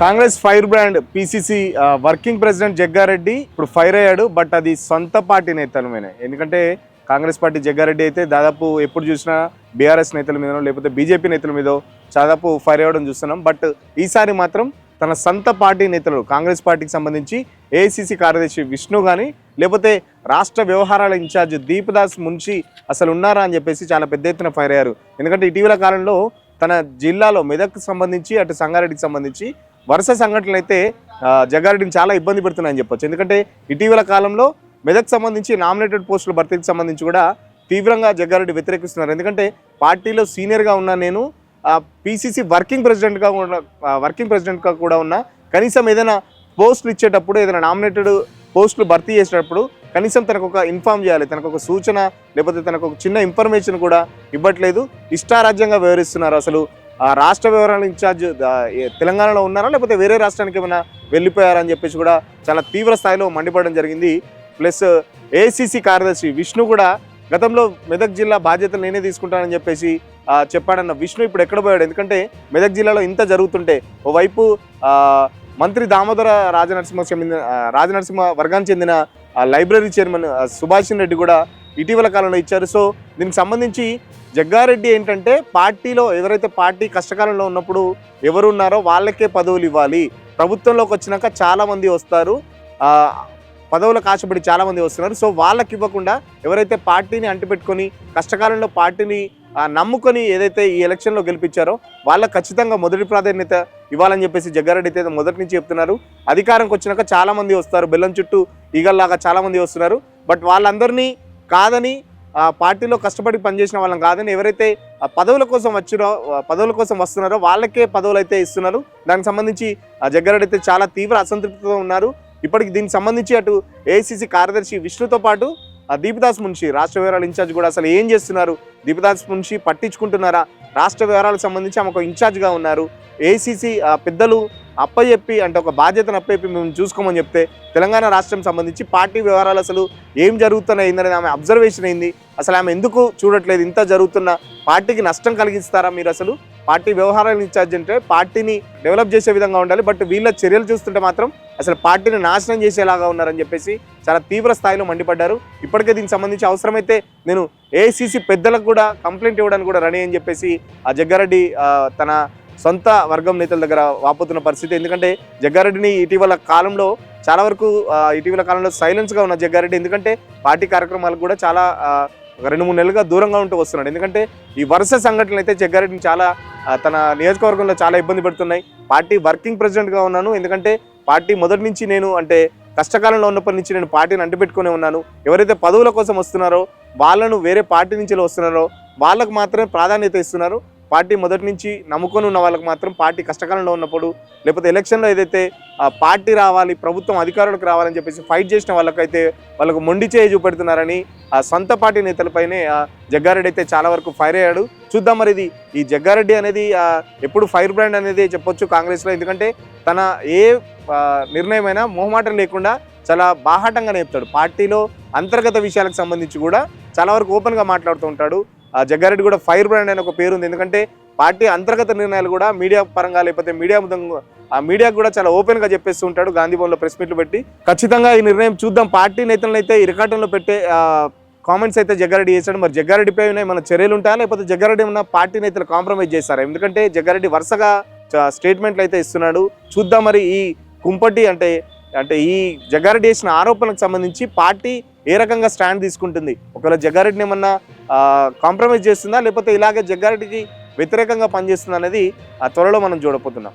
Congress fire brand PCC working president Jaggareddy ఇప్పుడు fire అయ్యాడు. But అది సొంత పార్టీ నేతలమేనే. ఎందుకంటే కాంగ్రెస్ పార్టీ జగ్గారెడ్డి అయితే దాదాపు ఎప్పుడు చూసినా బీఆర్ఎస్ నేతల మీదనో లేకపోతే బీజేపీ నేతల మీదో దాదాపు ఫైర్ అవ్వడం చూస్తున్నాం. బట్ ఈసారి మాత్రం తన సొంత పార్టీ నేతలు కాంగ్రెస్ పార్టీకి సంబంధించి ఏఐసిసి కార్యదర్శి విష్ణు కానీ లేకపోతే రాష్ట్ర వ్యవహారాల ఇన్ఛార్జ్ దీపదాస్ మున్షి అసలు ఉన్నారా అని చెప్పేసి చాలా పెద్ద ఎత్తున ఫైర్ అయ్యారు. ఎందుకంటే ఇటీవల కాలంలో తన జిల్లాలో మెదక్కి సంబంధించి అటు సంగారెడ్డికి సంబంధించి వరుస సంఘటనలు అయితే జగ్గారెడ్డిని చాలా ఇబ్బంది పెడుతున్నాయని చెప్పొచ్చు. ఎందుకంటే ఇటీవల కాలంలో మెదక్ సంబంధించి నామినేటెడ్ పోస్టుల భర్తీకి సంబంధించి కూడా తీవ్రంగా జగ్గారెడ్డి వ్యతిరేకిస్తున్నారు. ఎందుకంటే పార్టీలో సీనియర్గా ఉన్న నేను పిసిసి వర్కింగ్ ప్రెసిడెంట్గా కూడా ఉన్నా, కనీసం ఏదైనా పోస్టులు ఇచ్చేటప్పుడు ఏదైనా నామినేటెడ్ పోస్టులు భర్తీ చేసేటప్పుడు కనీసం తనకు ఒక ఇన్ఫామ్ చేయాలి, తనకు ఒక సూచన లేకపోతే తనకు ఒక చిన్న ఇన్ఫర్మేషన్ కూడా ఇవ్వట్లేదు. ఇష్టారాజ్యంగా వ్యవహరిస్తున్నారు. అసలు రాష్ట్ర వ్యవహారాల ఇన్ఛార్జ్ తెలంగాణలో ఉన్నారా లేకపోతే వేరే రాష్ట్రానికి ఏమైనా వెళ్ళిపోయారని చెప్పేసి కూడా చాలా తీవ్ర స్థాయిలో మండిపడడం జరిగింది. ప్లస్ ఏఐసిసి కార్యదర్శి విష్ణు కూడా గతంలో మెదక్ జిల్లా బాధ్యతలు నేనే తీసుకుంటానని చెప్పేసి చెప్పాడన్న విష్ణు ఇప్పుడు ఎక్కడ పోయాడు? ఎందుకంటే మెదక్ జిల్లాలో ఇంత జరుగుతుంటే ఓవైపు మంత్రి దామోదర రాజనరసింహ వర్గానికి చెందిన లైబ్రరీ చైర్మన్ సుభాష్ రెడ్డి కూడా ఇటీవల కాలంలో ఇచ్చారు. సో దీనికి సంబంధించి జగ్గారెడ్డి ఏంటంటే పార్టీలో ఎవరైతే పార్టీ కష్టకాలంలో ఉన్నప్పుడు ఎవరు ఉన్నారో వాళ్ళకే పదవులు ఇవ్వాలి, ప్రభుత్వంలోకి వచ్చినాక చాలామంది వస్తారు, పదవులకు ఆశపడి చాలామంది వస్తున్నారు, సో వాళ్ళకి ఇవ్వకుండా ఎవరైతే పార్టీని అంటిపెట్టుకొని కష్టకాలంలో పార్టీని నమ్ముకొని ఏదైతే ఈ ఎలక్షన్లో గెలిపించారో వాళ్ళకి ఖచ్చితంగా మొదటి ప్రాధాన్యత ఇవ్వాలని చెప్పేసి జగ్గారెడ్డి అయితే మొదటి నుంచి చెప్తున్నారు. అధికారంకి వచ్చినాక చాలామంది వస్తారు, బెల్లం చుట్టూ ఈగల్లాగా చాలామంది వస్తున్నారు. బట్ వాళ్ళందరినీ కాదని పార్టీలో కష్టపడి పనిచేసిన వాళ్ళని కాదని ఎవరైతే పదవుల కోసం వస్తున్నారో వాళ్ళకే పదవులు అయితే ఇస్తున్నారు. దానికి సంబంధించి జగ్గారెడ్డి అయితే చాలా తీవ్ర అసంతృప్తితో ఉన్నారు. ఇప్పటికి దీనికి సంబంధించి అటు ఏఐసిసి కార్యదర్శి విష్ణుతో పాటు దీపదాస్ మున్షి రాష్ట్ర వ్యవహారాల ఇన్ఛార్జ్ కూడా అసలు ఏం చేస్తున్నారు, దీపదాస్ మున్షి పట్టించుకుంటున్నారా, రాష్ట్ర వ్యవహారాలకు సంబంధించి ఆమె ఒక ఇన్ఛార్జ్గా ఉన్నారు, ఏఐసిసి పెద్దలు అప్పచెప్పి అంటే ఒక బాధ్యతను అప్పచెప్పి మేము చూసుకోమని చెప్తే తెలంగాణ రాష్ట్రం సంబంధించి పార్టీ వ్యవహారాలు అసలు ఏం జరుగుతున్నాయి అనేది ఆమె అబ్జర్వేషన్ అయింది. అసలు ఆమె ఎందుకు చూడట్లేదు? ఇంత జరుగుతున్న పార్టీకి నష్టం కలిగిస్తారా మీరు? అసలు పార్టీ వ్యవహారాల ఇన్ఛార్జ్ అంటే పార్టీని డెవలప్ చేసే విధంగా ఉండాలి, బట్ వీళ్ళ చర్యలు చూస్తుంటే మాత్రం అసలు పార్టీని నాశనం చేసేలాగా ఉన్నారని చెప్పేసి చాలా తీవ్ర స్థాయిలో మండిపడ్డారు. ఇప్పటికే దీనికి సంబంధించి అవసరమైతే నేను ఏఐసిసి పెద్దలకు కూడా కంప్లైంట్ ఇవ్వడానికి కూడా రెడీ అని చెప్పేసి జగ్గారెడ్డి తన సొంత వర్గం నేతల దగ్గర వాపోతున్న పరిస్థితి. ఎందుకంటే జగ్గారెడ్డిని ఇటీవల కాలంలో సైలెన్స్గా ఉన్న జగ్గారెడ్డి ఎందుకంటే పార్టీ కార్యక్రమాలకు కూడా చాలా 2-3 నెలలుగా దూరంగా ఉంటూ వస్తున్నాడు. ఎందుకంటే ఈ వరుస సంఘటనలు అయితే జగ్గారెడ్డిని చాలా తన నియోజకవర్గంలో చాలా ఇబ్బంది పెడుతున్నాయి. పార్టీ వర్కింగ్ ప్రెసిడెంట్గా ఉన్నాను, ఎందుకంటే పార్టీ మొదటి నుంచి నేను అంటే కష్టకాలంలో ఉన్నప్పటి నుంచి నేను పార్టీని అంటిపెట్టుకునే ఉన్నాను. ఎవరైతే పదవుల కోసం వస్తున్నారో వాళ్ళను వేరే పార్టీ నుంచి వస్తున్నారో వాళ్ళకు మాత్రమే ప్రాధాన్యత ఇస్తున్నారు. పార్టీ మొదటి నుంచి నమ్ముకొని ఉన్న వాళ్ళకి మాత్రం పార్టీ కష్టకాలంలో ఉన్నప్పుడు లేకపోతే ఎలక్షన్లో ఏదైతే పార్టీ రావాలి, ప్రభుత్వం అధికారులకు రావాలని చెప్పేసి ఫైట్ చేసిన వాళ్ళకు మొండి చేయి చూపెడుతున్నారని సొంత పార్టీ నేతలపైనే జగ్గారెడ్డి అయితే చాలా వరకు ఫైర్ అయ్యాడు. చూద్దాం మరి ఇది ఈ జగ్గారెడ్డి అనేది ఎప్పుడు ఫైర్ బ్రాండ్ అనేది చెప్పొచ్చు కాంగ్రెస్లో. ఎందుకంటే తన ఏ నిర్ణయమైనా మొహమాటం లేకుండా చాలా బాహాటంగా నేర్పుతాడు. పార్టీలో అంతర్గత విషయాలకు సంబంధించి కూడా చాలా వరకు ఓపెన్గా మాట్లాడుతూ ఉంటాడు. జగ్గారెడ్డి కూడా ఫైర్ బ్రాండ్ అనే ఒక పేరు ఉంది. ఎందుకంటే పార్టీ అంతర్గత నిర్ణయాలు కూడా మీడియా పరంగా లేకపోతే మీడియాకు కూడా చాలా ఓపెన్గా చెప్పేస్తూ ఉంటాడు. గాంధీ భవన్లో ప్రెస్ మీట్లు పెట్టి ఖచ్చితంగా ఈ నిర్ణయం చూద్దాం. పార్టీ నేతలను అయితే ఇరకాటంలో పెట్టే కామెంట్స్ అయితే జగ్గారెడ్డి చేశాడు. మరి జగ్గారెడ్డిపై మన చర్యలు ఉంటాయా లేకపోతే జగ్గారెడ్డి ఉన్న పార్టీ నేతలు కాంప్రమైజ్ చేస్తారా? ఎందుకంటే జగ్గారెడ్డి వరుసగా స్టేట్మెంట్లు అయితే ఇస్తున్నాడు. చూద్దాం మరి ఈ కుంపటి అంటే ఈ జగ్గారెడ్డి చేసిన ఆరోపణలకు సంబంధించి పార్టీ ఏ రకంగా స్టాండ్ తీసుకుంటుంది? ఒకవేళ జగ్గారెడ్డిని ఏమన్నా కాంప్రమైజ్ చేస్తుందా లేకపోతే ఇలాగే జగ్గారెడ్డికి వ్యతిరేకంగా పనిచేస్తుందా అనేది త్వరలో మనం చూడబోతున్నాం.